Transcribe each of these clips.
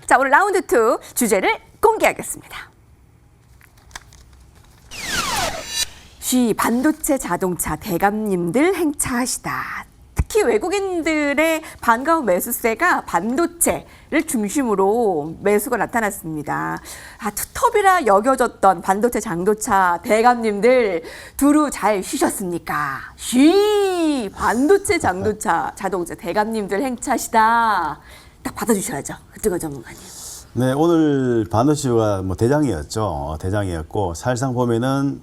자, 오늘 라운드 2 주제를 공개하겠습니다. 쉬 반도체 자동차 대감님들 행차하시다. 특히 외국인들의 반가운 매수세가 반도체를 중심으로 매수가 나타났습니다. 투톱이라 여겨졌던 반도체 장도차 대감님들 두루 잘 쉬셨습니까? 쉬 반도체 장도차 자동차 대감님들 행차시다. 딱 받아주셔야죠. 그쪽은 전문가님. 네, 오늘 반도체가 대장이었죠. 대장이었고 사실상 보면은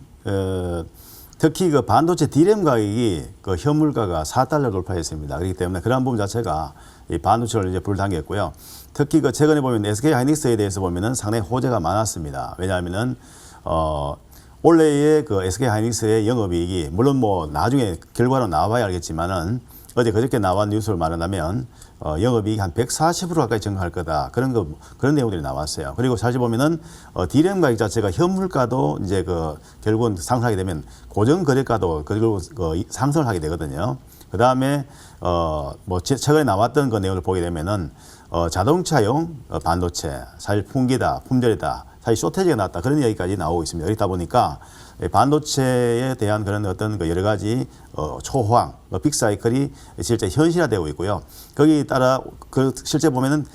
특히 그 반도체 D램 가격이 그 현물가가 4달러 돌파했습니다. 그렇기 때문에 그러한 부분 자체가 이 반도체를 이제 불당겼고요. 특히 그 최근에 보면 SK 하이닉스에 대해서 보면은 상당히 호재가 많았습니다. 왜냐하면은 올해의 그 SK 하이닉스의 영업이익이 물론 나중에 결과로 나와봐야 알겠지만은 어제 그저께 나온 뉴스를 말한다면 영업이익이 한 140% 가까이 증가할 거다. 그런 내용들이 나왔어요. 그리고 사실 보면은 D램 가격 자체가 현물가도 이제 결국은 상승하게 되면 고정 거래가도 그리고 상승을 하게 되거든요. 그 다음에 최근에 나왔던 그 내용을 보게 되면은 자동차용 반도체 사실 풍기다, 품절이다, 사실 쇼테지가 났다 그런 이야기까지 나오고 있습니다. 그렇다 보니까 반도체에 대한 그런 어떤 여러 가지 초호황, 빅사이클이 실제 현실화되고 있고요. 거기에 따라 실제 보면은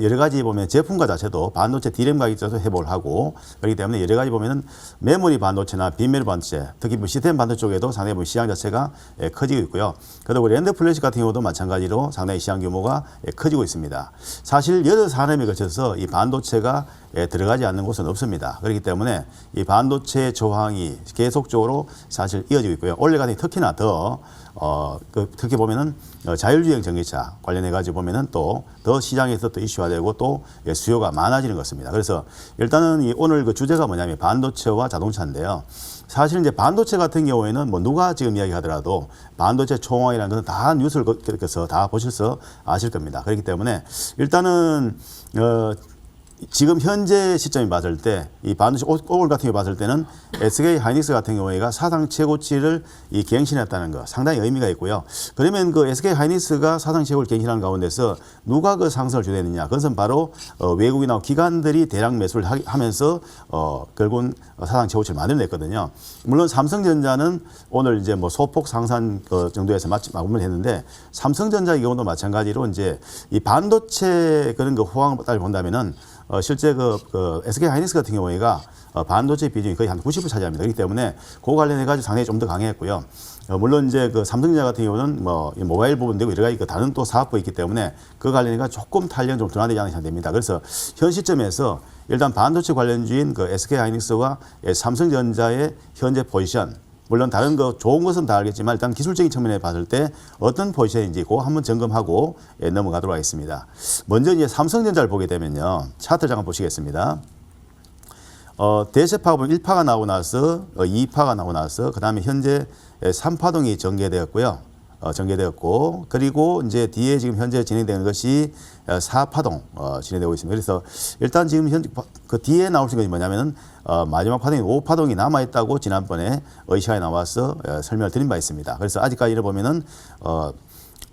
여러 가지 보면 제품과 자체도 반도체 D램 가격 자체도 회복을 하고 그렇기 때문에 여러 가지 보면은 메모리 반도체나 비메모리 반도체, 특히 시스템 반도체 쪽에도 상당히 시장 자체가 커지고 있고요. 그리고 랜드 플래시 같은 경우도 마찬가지로 상당히 시장 규모가 커지고 있습니다. 사실 여러 산업에 거쳐서 이 반도체가 들어가지 않는 곳은 없습니다. 그렇기 때문에 이 반도체 조항이 계속적으로 사실 이어지고 있고요. 올해 같은 특히나 더 특히 보면은 자율주행 전기차 관련해 가지고 보면은 또 더 시장에서 또 이슈화되고 또 수요가 많아지는 것입니다. 그래서 일단은 오늘 그 주제가 뭐냐면 반도체와 자동차인데요. 사실 이제 반도체 같은 경우에는 누가 지금 이야기하더라도 반도체 총황이라는 것은 다 뉴스를 겪어서 다 보셔서 아실 겁니다. 그렇기 때문에 일단은 지금 현재 시점에 봤을 때 이 반도체 오늘 같은 경우 봤을 때는 SK 하이닉스 같은 경우에가 사상 최고치를 갱신했다는 거 상당히 의미가 있고요. 그러면 그 SK 하이닉스가 사상 최고를 갱신하는 가운데서 누가 그 상승을 주도했느냐? 그것은 바로 외국인하고 기관들이 대량 매수를 하면서 결국은 사상 최고치를 만들어냈거든요. 물론 삼성전자는 오늘 이제 소폭 상승 정도에서 마무리했는데 삼성전자의 경우도 마찬가지로 이제 이 반도체 그런 호황을 따라 본다면은 실제 SK 하이닉스 같은 경우에가 반도체 비중이 거의 한 90% 차지합니다. 그렇기 때문에 그 관련해 가지고 상당히 좀 더 강했고요. 물론 이제 삼성전자 같은 경우는 모바일 부분 되고 여러 가지 다른 또 사업도 있기 때문에 그 관련해 가지고 조금 탄력은 좀 둔화되지 않은 상태입니다. 그래서 현 시점에서 일단 반도체 관련주인 SK 하이닉스와 삼성전자의 현재 포지션 물론 다른 좋은 것은 다 알겠지만 일단 기술적인 측면에 봤을 때 어떤 포지션인지 그거 한번 점검하고 넘어가도록 하겠습니다. 먼저 이제 삼성전자를 보게 되면요. 차트를 잠깐 보시겠습니다. 대세파가 보면 1파가 나오고 나서 2파가 나오고 나서 그다음에 현재 3파동이 전개되었고 그리고 이제 뒤에 지금 현재 진행되는 것이 4파동 진행되고 있습니다. 그래서 일단 지금 현재 그 뒤에 나올 수 있는 것이 뭐냐면은 마지막 파동이 5파동이 남아있다고 지난번에 시간에 나와서 설명을 드린 바 있습니다. 그래서 아직까지는 보면은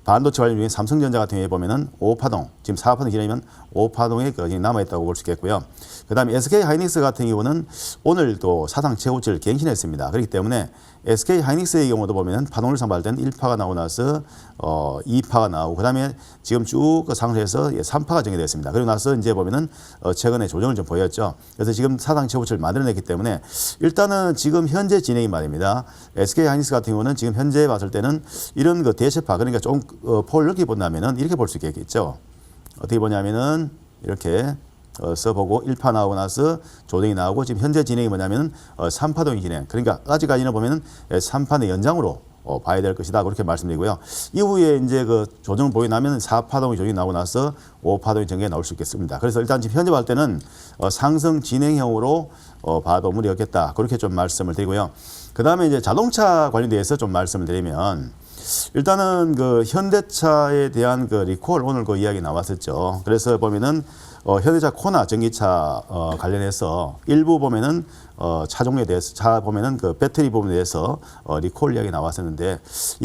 반도체 관련 중에 삼성전자 같은 경우에 보면은 5파동, 지금 4파동 지나면 5파동이 남아있다고 볼 수 있겠고요. 그 다음에 SK 하이닉스 같은 경우는 오늘도 사상 최고치를 갱신했습니다. 그렇기 때문에 SK 하이닉스의 경우도 보면은 파동을 상반할 때는 1파가 나오고 나서 2파가 나오고 그 다음에 지금 쭉 상승해서 3파가 전개되었습니다. 그리고 나서 이제 보면은 최근에 조정을 좀 보였죠. 그래서 지금 사상 최고치를 만들어냈기 때문에 일단은 지금 현재 진행이 말입니다. SK 하이닉스 같은 경우는 지금 현재 봤을 때는 이런 대세파 그러니까 좀 폭을 넓게 본다면은 이렇게 볼 수 있겠죠. 어떻게 보냐면은 이렇게 써보고 1파 나오고 나서 조정이 나오고 지금 현재 진행이 뭐냐면 3파동이 진행. 그러니까 아직까지는 보면은 3파의 연장으로 봐야 될 것이다. 그렇게 말씀드리고요. 이후에 이제 조정을 보이고 나면 4파동이 조정이 나오고 나서 5파동이 전개가 나올 수 있겠습니다. 그래서 일단 지금 현재 볼 때는 상승 진행형으로 봐도 무리 없겠다. 그렇게 좀 말씀을 드리고요. 그 다음에 이제 자동차 관련돼서 좀 말씀을 드리면 일단은 현대차에 대한 리콜 오늘 이야기 나왔었죠. 그래서 보면은 현대차 코나 전기차 관련해서 일부 보면은 차 종류에 대해서 차 보면은 배터리 부분에 대해서 리콜 이야기 나왔었는데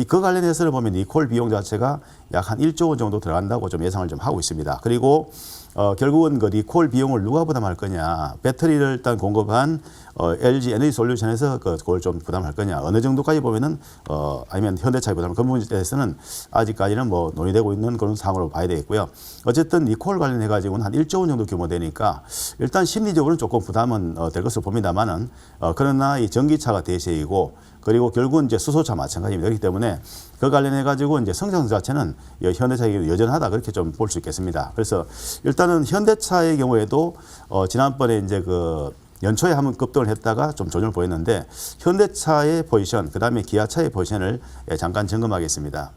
그 관련해서는 보면 리콜 비용 자체가 약 한 1조 원 정도 들어간다고 좀 예상을 좀 하고 있습니다. 그리고 결국은 그 리콜 비용을 누가 부담할 거냐. 배터리를 일단 공급한 LG 에너지 솔루션에서 그걸 좀 부담할 거냐. 어느 정도까지 보면은 아니면 현대차에 부담할 그 부분에 대해서는 아직까지는 뭐 논의되고 있는 그런 상황으로 봐야 되겠고요. 어쨌든 리콜 관련해 가지고는 한 1조 원 정도 규모 되니까 일단 심리적으로는 조금 부담은 될 것으로 봅니다만은 그러나 이 전기차가 대세이고 그리고 결국은 이제 수소차 마찬가지입니다. 그렇기 때문에 그 관련해 가지고 이제 성장 자체는 현대차에게 여전하다 그렇게 좀 볼 수 있겠습니다. 그래서 일단은 현대차의 경우에도 지난번에 이제 그 연초에 한번 급등을 했다가 좀 조정을 보였는데 현대차의 포지션, 그다음에 기아차의 포지션을 잠깐 점검하겠습니다.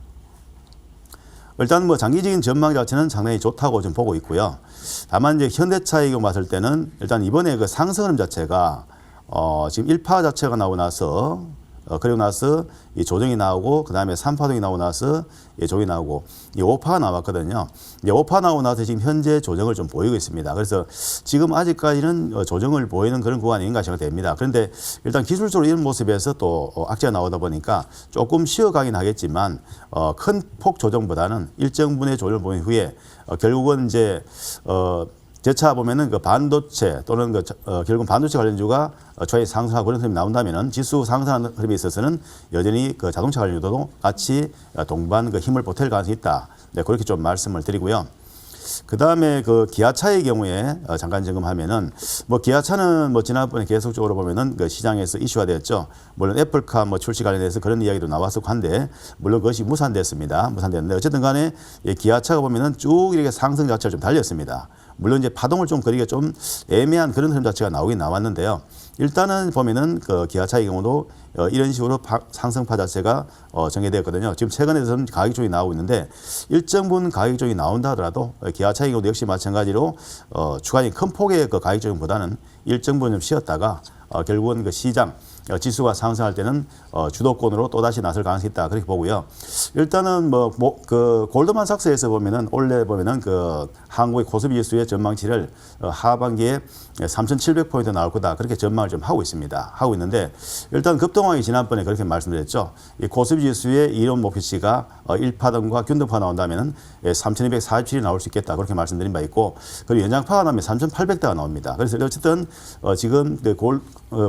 일단 뭐 장기적인 전망 자체는 상당히 좋다고 좀 보고 있고요. 다만 이제 현대차의 경우 봤을 때는 일단 이번에 그 상승 흐름 자체가 지금 1파 자체가 나오고 나서 그리고 나서 이 조정이 나오고 그다음에 3파동이 나오고 나서 조정이 나오고 이 5파가 나왔거든요. 이제 5파 나오고 나서 지금 현재 조정을 좀 보이고 있습니다. 그래서 지금 아직까지는 조정을 보이는 그런 구간이 아닌가 생각됩니다. 그런데 일단 기술적으로 이런 모습에서 또 악재가 나오다 보니까 조금 쉬어가긴 하겠지만 큰 폭 조정보다는 일정 분의 조정을 보인 후에 결국은 이제 재차 보면은 그 반도체 또는 결국 반도체 관련주가 초에 상승하고 그런 흐름이 나온다면은 지수 상승하는 흐름에 있어서는 여전히 그 자동차 관련주도 같이 동반 그 힘을 보탤 가능성이 있다. 네, 그렇게 좀 말씀을 드리고요. 그 다음에 그 기아차의 경우에 잠깐 점검하면은 뭐 기아차는 뭐 지난번에 계속적으로 보면은 그 시장에서 이슈가 되었죠. 물론 애플카 뭐 출시 관련해서 그런 이야기도 나왔었고 한데 물론 그것이 무산됐습니다. 무산됐는데 어쨌든 간에 기아차가 보면은 쭉 이렇게 상승 자체를 좀 달렸습니다. 물론 이제 파동을 좀 그리기가 좀 애매한 그런 흐름 자체가 나오긴 나왔는데요. 일단은 보면은 그 기아차의 경우도 이런 식으로 상승파 자체가 전개되었거든요. 지금 최근에는 가격 조정이 나오고 있는데 일정 부분 가격 조정이 나온다 하더라도 기아차의 경우도 역시 마찬가지로 추가적인 큰 폭의 그 가격 조정보다는 일정 부분 좀 쉬었다가 결국은 그 시장 지수가 상승할 때는 주도권으로 또다시 나설 가능성이 있다 그렇게 보고요. 일단은 그 골드만삭스에서 보면은 올해 보면은 그 한국의 코스피 지수의 전망치를 하반기에 3,700포인트 나올 거다 그렇게 전망을 좀 하고 있습니다. 하고 있는데 일단 급등왕이 지난번에 그렇게 말씀드렸죠. 이 코스피 지수의 이론 목표치가 1파동과 균등파 나온다면은 3,247이 나올 수 있겠다 그렇게 말씀드린 바 있고 그리고 연장파가 나오면 3,800대가 나옵니다. 그래서 어쨌든 지금 그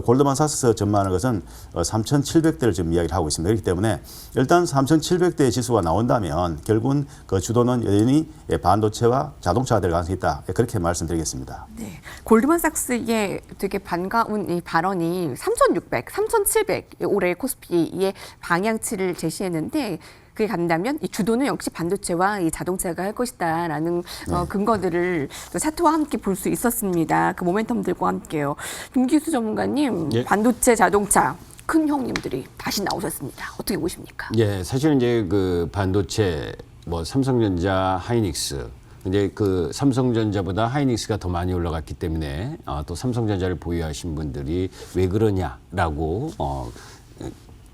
골드만삭스 전망하는 것은 3,700대를 지금 이야기를 하고 있습니다. 그렇기 때문에 일단 3,700대의 지수가 나온다면 결국은 그 주도는 여전히 반도체와 자동차가 될 가능성이 있다. 그렇게 말씀드리겠습니다. 네, 골드만삭스의 되게 반가운 이 발언이 3,600, 3,700 올해 코스피의 방향치를 제시했는데 그게 간다면 이 주도는 역시 반도체와 이 자동차가 할 것이다라는 근거들을 또 차트와 함께 볼 수 있었습니다. 그 모멘텀들과 함께요. 김기수 전문가님, 예. 반도체, 자동차 큰 형님들이 다시 나오셨습니다. 어떻게 보십니까? 예, 사실 이제 그 반도체 뭐 삼성전자, 하이닉스 근데 그 삼성전자보다 하이닉스가 더 많이 올라갔기 때문에 또 삼성전자를 보유하신 분들이 왜 그러냐라고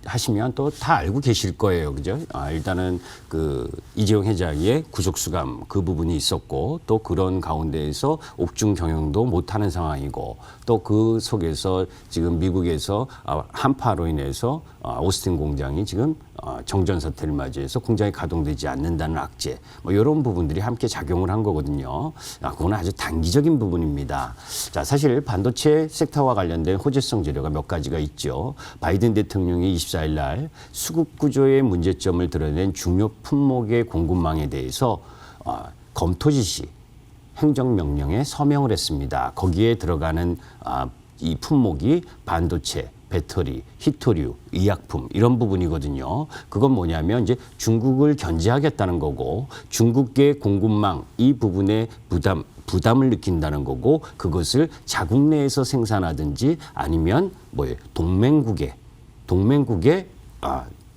하시면 또 다 알고 계실 거예요. 그죠? 일단은 그 이재용 회장의 구속수감 그 부분이 있었고 또 그런 가운데에서 옥중 경영도 못하는 상황이고 또 그 속에서 지금 미국에서 한파로 인해서 오스틴 공장이 지금 정전 사태를 맞이해서 공장이 가동되지 않는다는 악재 뭐 이런 부분들이 함께 작용을 한 거거든요. 그건 아주 단기적인 부분입니다. 자, 사실 반도체 섹터와 관련된 호재성 재료가 몇 가지가 있죠. 바이든 대통령이 24일 날 수급 구조의 문제점을 드러낸 중요 품목의 공급망에 대해서 검토 지시 행정명령에 서명을 했습니다. 거기에 들어가는 이 품목이 반도체, 배터리, 히토류, 의약품 이런 부분이거든요. 그건 뭐냐면 이제 중국을 견제하겠다는 거고 중국계 공급망 이 부분에 부담을 느낀다는 거고 그것을 자국 내에서 생산하든지 아니면 동맹국에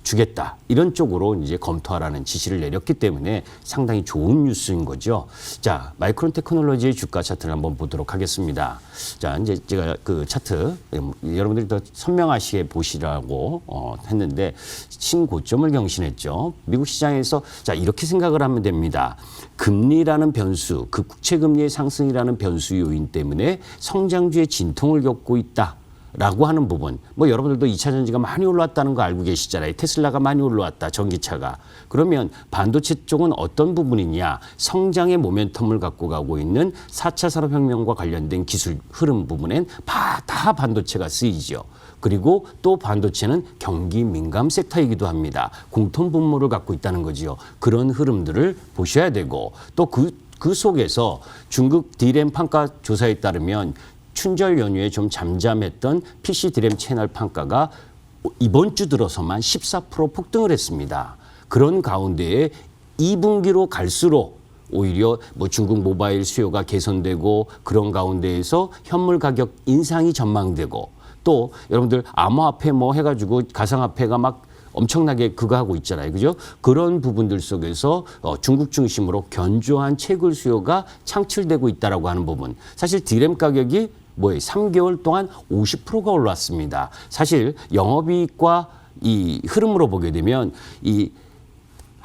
주겠다 이런 쪽으로 이제 검토하라는 지시를 내렸기 때문에 상당히 좋은 뉴스인 거죠. 자, 마이크론 테크놀로지의 주가 차트를 한번 보도록 하겠습니다. 자, 이제 제가 그 차트 여러분들이 더 선명하시게 보시라고 했는데 신고점을 경신했죠. 미국 시장에서 자 이렇게 생각을 하면 됩니다. 금리라는 변수, 그 국채 금리의 상승이라는 변수 요인 때문에 성장주의 진통을 겪고 있다. 라고 하는 부분, 뭐 여러분들도 2차 전지가 많이 올라왔다는 거 알고 계시잖아요. 테슬라가 많이 올라왔다, 전기차가. 그러면 반도체 쪽은 어떤 부분이냐? 성장의 모멘텀을 갖고 가고 있는 4차 산업혁명과 관련된 기술 흐름 부분엔 다 반도체가 쓰이죠. 그리고 또 반도체는 경기 민감 섹터이기도 합니다. 공통 분모를 갖고 있다는 거지요. 그런 흐름들을 보셔야 되고 또 그 속에서 중국 D램 판가 조사에 따르면 춘절 연휴에 좀 잠잠했던 PC D램 채널 판가가 이번 주 들어서만 14% 폭등을 했습니다. 그런 가운데에 2분기로 갈수록 오히려 뭐 중국 모바일 수요가 개선되고 그런 가운데에서 현물 가격 인상이 전망되고 또 여러분들 암호화폐 뭐 해가지고 가상화폐가 막 엄청나게 그거 하고 있잖아요. 그죠? 그런 부분들 속에서 중국 중심으로 견조한 채굴 수요가 창출되고 있다라고 하는 부분. 사실 D램 가격이 3개월 동안 50%가 올랐습니다. 사실 영업이익과 이 흐름으로 보게 되면 이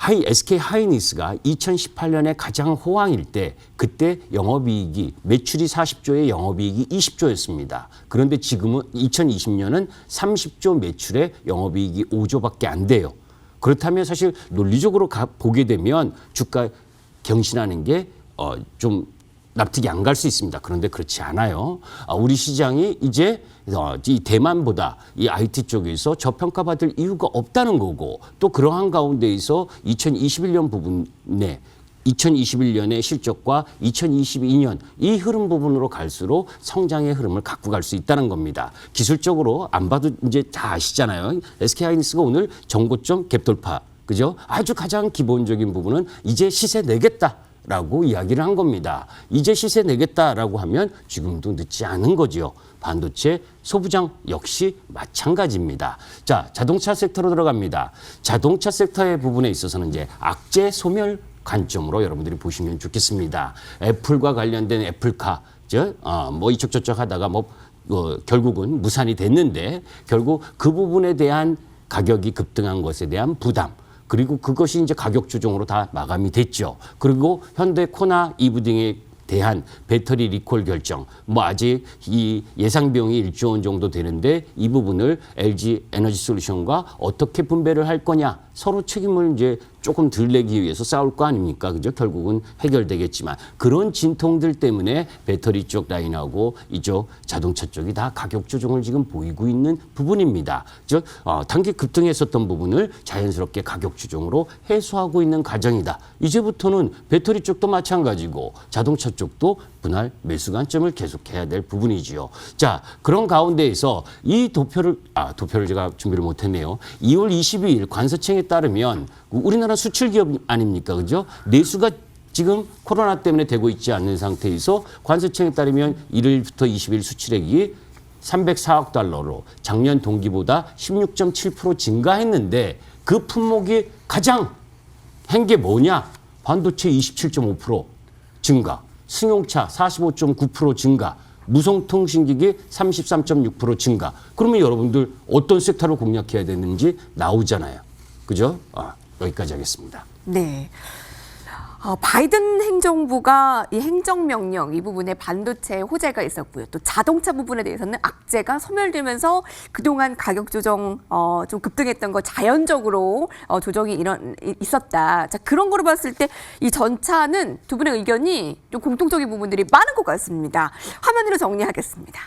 SK 하이닉스가 2018년에 가장 호황일 때 그때 영업이익이 매출이 40조에 영업이익이 20조였습니다. 그런데 지금은 2020년은 30조 매출에 영업이익이 5조밖에 안 돼요. 그렇다면 사실 논리적으로 보게 되면 주가 경신하는 게 좀 납득이 안 갈 수 있습니다. 그런데 그렇지 않아요. 우리 시장이 이제 이 대만보다 이 IT 쪽에서 저평가받을 이유가 없다는 거고 또 그러한 가운데에서 2021년 부분에 2021년의 실적과 2022년 이 흐름 부분으로 갈수록 성장의 흐름을 갖고 갈 수 있다는 겁니다. 기술적으로 안 봐도 이제 다 아시잖아요. SK하이닉스가 오늘 정고점 갭 돌파. 그죠? 아주 가장 기본적인 부분은 이제 시세 내겠다. 라고 이야기를 한 겁니다. 이제 시세 내겠다라고 하면 지금도 늦지 않은 거지요. 반도체 소부장 역시 마찬가지입니다. 자, 자동차 섹터로 들어갑니다. 자동차 섹터의 부분에 있어서는 이제 악재 소멸 관점으로 여러분들이 보시면 좋겠습니다. 애플과 관련된 애플카, 뭐 이쪽 저쪽 하다가 결국은 무산이 됐는데 결국 그 부분에 대한 가격이 급등한 것에 대한 부담. 그리고 그것이 이제 가격 조정으로 다 마감이 됐죠. 그리고 현대 코나 EV 등에 대한 배터리 리콜 결정, 아직 이 예상 비용이 1조 원 정도 되는데 이 부분을 LG 에너지 솔루션과 어떻게 분배를 할 거냐, 서로 책임을 이제 조금 덜 내기 위해서 싸울 거 아닙니까? 그죠? 결국은 해결되겠지만 그런 진통들 때문에 배터리 쪽 라인하고 이쪽 자동차 쪽이 다 가격 조정을 지금 보이고 있는 부분입니다. 즉 단기 급등했었던 부분을 자연스럽게 가격 조정으로 해소하고 있는 과정이다. 이제부터는 배터리 쪽도 마찬가지고 자동차 쪽도 분할 매수 관점을 계속해야 될 부분이지요. 자, 그런 가운데에서 이 도표를 제가 준비를 못했네요. 2월 22일 관세청에 따르면 우리나라 수출 기업 아닙니까, 그죠? 내수가 지금 코로나 때문에 되고 있지 않는 상태에서 관세청에 따르면 1일부터 20일 수출액이 304억 달러로 작년 동기보다 16.7% 증가했는데 그 품목이 가장 한 게 뭐냐? 반도체 27.5% 증가, 승용차 45.9% 증가, 무선통신기기 33.6% 증가. 그러면 여러분들 어떤 섹터를 공략해야 되는지 나오잖아요. 그죠? 여기까지 하겠습니다. 네. 바이든 행정부가 이 행정명령 이 부분에 반도체 호재가 있었고요. 또 자동차 부분에 대해서는 악재가 소멸되면서 그동안 가격 조정 좀 급등했던 거 자연적으로 조정이 있었다. 자, 그런 거로 봤을 때 이 전차는 두 분의 의견이 좀 공통적인 부분들이 많은 것 같습니다. 화면으로 정리하겠습니다.